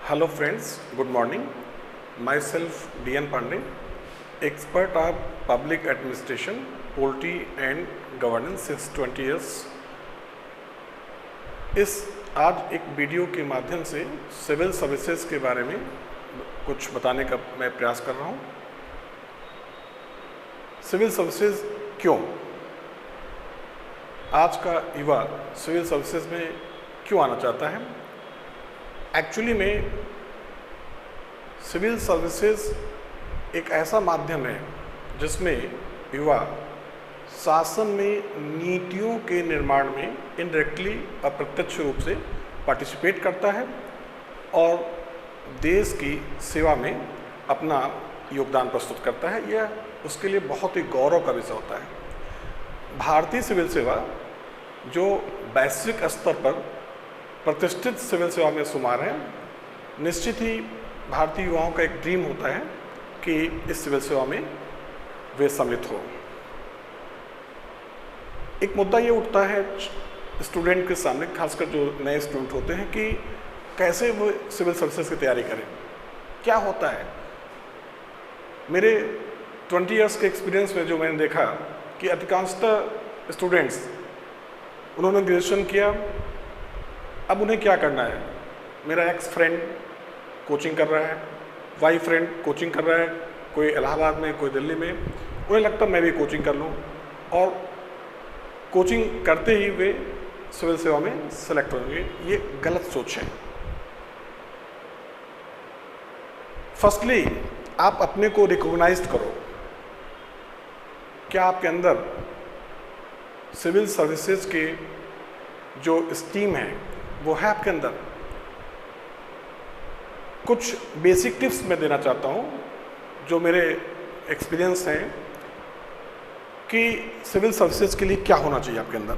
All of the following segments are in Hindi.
Hello friends, good morning. Myself D.N. Pandey, expert of public administration, polity and governance since 20 years. इस आज एक वीडियो के माध्यम से सिविल सर्विसेज के बारे में कुछ बताने का मैं प्रयास कर रहा हूँ। सिविल सर्विसेज क्यों? आज का युवा सिविल सर्विसेज में क्यों आना चाहता है? एक्चुअली में सिविल सर्विसेज एक ऐसा माध्यम है जिसमें युवा शासन में नीतियों के निर्माण में इनडायरेक्टली अप्रत्यक्ष रूप से पार्टिसिपेट करता है और देश की सेवा में अपना योगदान प्रस्तुत करता है। यह उसके लिए बहुत ही गौरव का विषय होता है। भारतीय सिविल सेवा जो वैश्विक स्तर पर प्रतिष्ठित सिविल सेवा में शुमार है, निश्चित ही भारतीय युवाओं का एक ड्रीम होता है कि इस सिविल सेवा में वे सम्मिलित हो। एक मुद्दा ये उठता है स्टूडेंट के सामने, खासकर जो नए स्टूडेंट होते हैं, कि कैसे वो सिविल सर्विसेज की तैयारी करें, क्या होता है। मेरे 20 इयर्स के एक्सपीरियंस में जो मैंने देखा कि अधिकांशतः स्टूडेंट्स उन्होंने ग्रेजुएशन किया, अब उन्हें क्या करना है। मेरा एक्स फ्रेंड कोचिंग कर रहा है, वाई फ्रेंड कोचिंग कर रहा है, कोई इलाहाबाद में, कोई दिल्ली में, उन्हें लगता मैं भी कोचिंग कर लूँ और कोचिंग करते ही वे सिविल सेवा में सेलेक्ट होंगे। ये गलत सोच है। फर्स्टली आप अपने को रिकॉग्नाइज करो। क्या आपके अंदर सिविल सर्विसेज के जो स्टीम है वो है आपके अंदर? कुछ बेसिक टिप्स मैं देना चाहता हूँ जो मेरे एक्सपीरियंस हैं कि सिविल सर्विसेज के लिए क्या होना चाहिए आपके अंदर,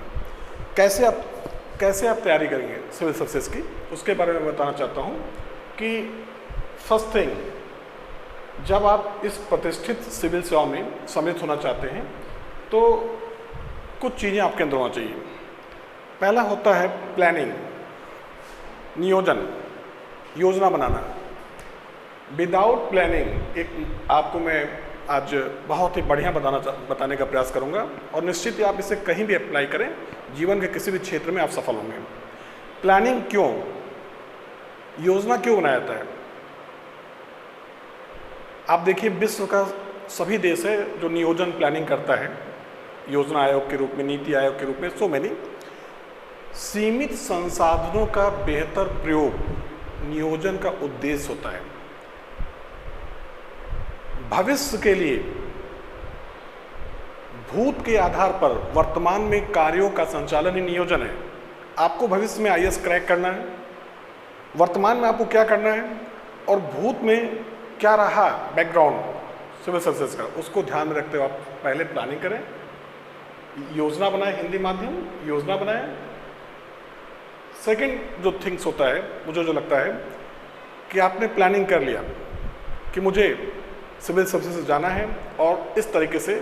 कैसे आप तैयारी करेंगे सिविल सर्विसेज की, उसके बारे में बताना चाहता हूँ। कि फर्स्ट थिंग, जब आप इस प्रतिष्ठित सिविल सेवा में सम्मिलित होना चाहते हैं तो कुछ चीज़ें आपके अंदर होना चाहिए। पहला होता है प्लानिंग, नियोजन, योजना बनाना। विदाउट प्लानिंग एक आपको मैं आज बहुत ही बढ़िया बताने का प्रयास करूंगा और निश्चित ही आप इसे कहीं भी अप्लाई करें, जीवन के किसी भी क्षेत्र में आप सफल होंगे। प्लानिंग क्यों, योजना क्यों बनाया जाता है? आप देखिए विश्व का सभी देश है जो नियोजन प्लानिंग करता है, योजना आयोग के रूप में, नीति आयोग के रूप में, सो मैनी। सीमित संसाधनों का बेहतर प्रयोग नियोजन का उद्देश्य होता है। भविष्य के लिए भूत के आधार पर वर्तमान में कार्यों का संचालन ही नियोजन है। आपको भविष्य में आईएएस क्रैक करना है, वर्तमान में आपको क्या करना है और भूत में क्या रहा बैकग्राउंड सिविल सर्विसेज का, उसको ध्यान में रखते हुए आप पहले प्लानिंग करें, योजना बनाएं, हिंदी माध्यम योजना बनाएं। सेकंड जो थिंग्स होता है, मुझे जो लगता है कि आपने प्लानिंग कर लिया कि मुझे सिविल सर्विसेज जाना है और इस तरीके से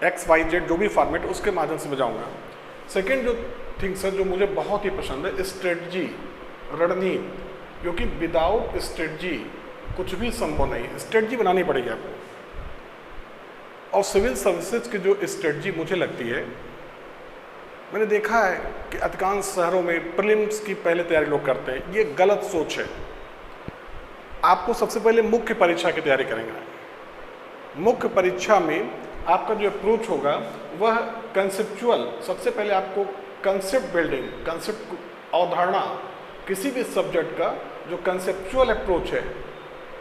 XYZ जो भी फॉर्मेट उसके माध्यम से मैं जाऊँगा। सेकेंड जो थिंग्स है जो मुझे बहुत ही पसंद है, स्ट्रेटजी, रणनीति, क्योंकि विदाउट स्ट्रेटजी कुछ भी संभव नहीं। स्ट्रेटजी बनानी पड़ेगी आपको। और सिविल सर्विसेज की जो स्ट्रेटजी मुझे लगती है, मैंने देखा है कि अधिकांश शहरों में प्रीलिम्स की पहले तैयारी लोग करते हैं, ये गलत सोच है। आपको सबसे पहले मुख्य परीक्षा की तैयारी करेंगे। मुख्य परीक्षा में आपका जो अप्रोच होगा वह कंसेप्चुअल, सबसे पहले आपको कंसेप्ट बिल्डिंग, कंसेप्ट अवधारणा, किसी भी सब्जेक्ट का जो कंसेप्चुअल अप्रोच है,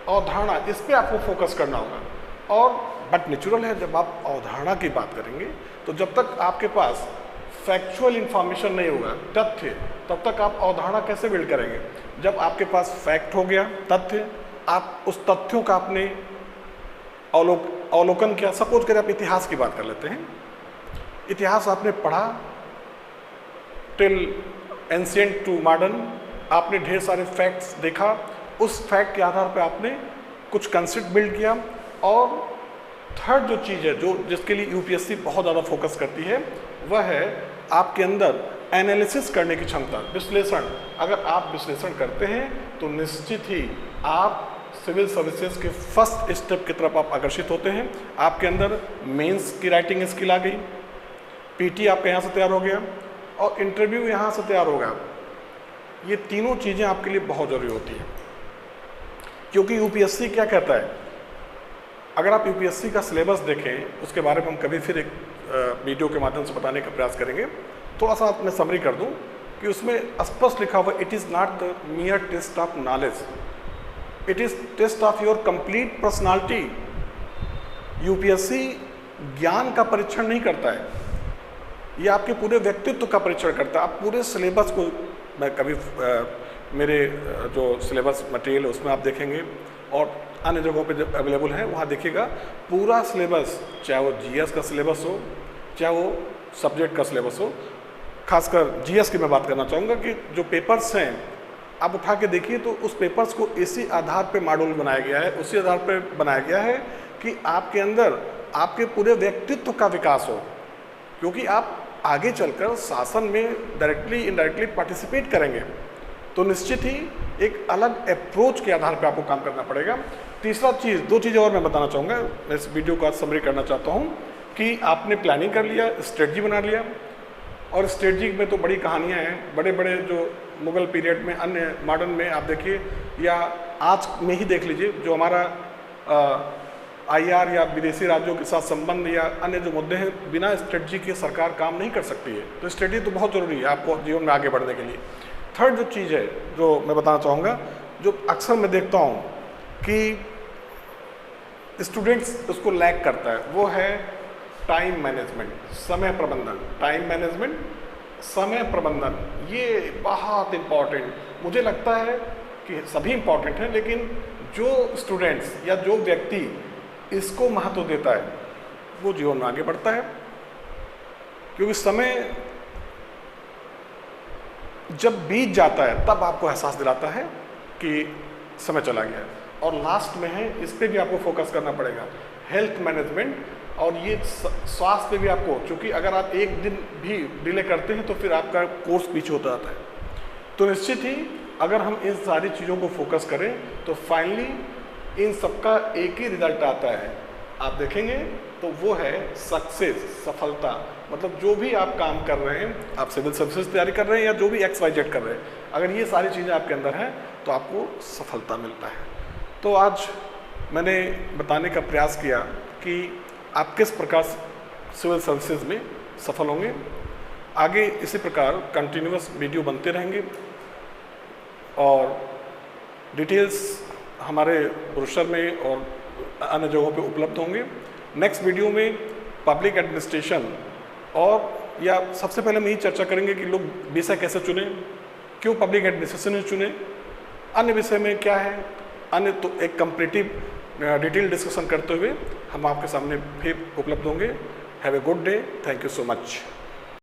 अवधारणा, इस पे आपको फोकस करना होगा। और बट नेचुरल है, जब आप अवधारणा की बात करेंगे तो जब तक आपके पास फैक्चुअल इंफॉर्मेशन नहीं होगा, तथ्य, तब तक आप अवधारणा कैसे बिल्ड करेंगे? जब आपके पास फैक्ट हो गया, तथ्य, आप उस तथ्यों का आपने अवलोकन किया। सपोज करें आप इतिहास की बात कर लेते हैं, इतिहास आपने पढ़ा टिल एंशिएंट टू मॉडर्न, आपने ढेर सारे फैक्ट्स देखा, उस फैक्ट के आधार पर आपने कुछ कंसेप्ट बिल्ड किया। और थर्ड जो चीज़ है जो जिसके लिए यूपीएससी बहुत ज़्यादा फोकस करती है, वह है आपके अंदर एनालिसिस करने की क्षमता, विश्लेषण, अगर आप विश्लेषण करते हैं तो निश्चित ही आप सिविल सर्विसेज के फर्स्ट स्टेप की तरफ आप आकर्षित होते हैं। आपके अंदर मेंस की राइटिंग स्किल आ गई, पीटी आपका यहाँ से तैयार हो गया और इंटरव्यू यहाँ से तैयार हो गया। ये तीनों चीज़ें आपके लिए बहुत ज़रूरी होती हैं, क्योंकि यूपीएससी क्या कहता है। अगर आप यूपीएससी का सिलेबस देखें, उसके बारे में हम कभी फिर एक वीडियो के माध्यम से बताने का प्रयास करेंगे। थोड़ा सा मैं समरी कर दूं कि उसमें स्पष्ट लिखा हुआ, it is not the mere test of knowledge, it is test of your complete personality. UPSC ज्ञान का परीक्षण नहीं करता है, ये आपके पूरे व्यक्तित्व का परीक्षण करता है। आप पूरे सिलेबस को, मैं कभी मेरे जो सिलेबस मटेरियल है उसमें आप देखेंगे और अन्य जगहों पे जब अवेलेबल है वहाँ देखिएगा, पूरा सिलेबस, चाहे वो जीएस का सिलेबस हो, चाहे वो सब्जेक्ट का सिलेबस हो। खासकर जीएस की मैं बात करना चाहूँगा कि जो पेपर्स हैं आप उठा के देखिए तो उस पेपर्स को इसी आधार पे मॉड्यूल बनाया गया है, उसी आधार पे बनाया गया है कि आपके अंदर आपके पूरे व्यक्तित्व का विकास हो, क्योंकि आप आगे चलकर शासन में डायरेक्टली इनडायरेक्टली पार्टिसिपेट करेंगे तो निश्चित ही एक अलग अप्रोच के आधार पर आपको काम करना पड़ेगा। तीसरा चीज़, दो चीज़ें और मैं बताना चाहूँगा, मैं इस वीडियो को आज समरी करना चाहता हूँ कि आपने प्लानिंग कर लिया, स्ट्रेटजी बना लिया, और स्ट्रेटजी में तो बड़ी कहानियाँ हैं। बड़े बड़े जो मुगल पीरियड में, अन्य मॉडर्न में आप देखिए या आज में ही देख लीजिए, जो हमारा आईआर या विदेशी राज्यों के साथ संबंध या अन्य जो मुद्दे हैं, बिना स्ट्रेटजी के सरकार काम नहीं कर सकती है। तो स्ट्रेटजी तो बहुत ज़रूरी है आपको जीवन में आगे बढ़ने के लिए। थर्ड जो चीज़ है जो मैं बताना चाहूँगा, जो अक्सर मैं देखता हूँ कि स्टूडेंट्स उसको लैक करता है, वो है टाइम मैनेजमेंट, समय प्रबंधन। टाइम मैनेजमेंट, समय प्रबंधन, ये बहुत इम्पॉर्टेंट मुझे लगता है कि सभी इम्पॉर्टेंट हैं, लेकिन जो स्टूडेंट्स या जो व्यक्ति इसको महत्व देता है वो जीवन में आगे बढ़ता है। क्योंकि समय जब बीत जाता है तब आपको एहसास दिलाता है कि समय चला गया। और लास्ट में है, इस पे भी आपको फोकस करना पड़ेगा, हेल्थ मैनेजमेंट, और ये स्वास्थ्य पे भी आपको, क्योंकि अगर आप एक दिन भी डिले करते हैं तो फिर आपका कोर्स पीछे होता जाता है। तो निश्चित ही अगर हम इन सारी चीज़ों को फोकस करें तो फाइनली इन सबका एक ही रिजल्ट आता है, आप देखेंगे तो वो है सक्सेस, सफलता। मतलब जो भी आप काम कर रहे हैं, आप सिविल सर्विसेज तैयारी कर रहे हैं या जो भी XYZ कर रहे हैं, अगर ये सारी चीज़ें आपके अंदर हैं तो आपको सफलता मिलता है। तो आज मैंने बताने का प्रयास किया कि आप किस प्रकार सिविल सर्विसेज में सफल होंगे। आगे इसी प्रकार कंटिन्यूअस वीडियो बनते रहेंगे और डिटेल्स हमारे ब्रोशर में और अन्य जगहों पे उपलब्ध होंगे। नेक्स्ट वीडियो में पब्लिक एडमिनिस्ट्रेशन, और या सबसे पहले हम यही चर्चा करेंगे कि लोग विषय कैसे चुने, क्यों पब्लिक एडमिनिस्ट्रेशन चुने, अन्य विषय में क्या है, अन्य तो एक कंप्लीटिव डिटेल डिस्कशन करते हुए हम आपके सामने फिर उपलब्ध होंगे। Have a good day, thank you so much.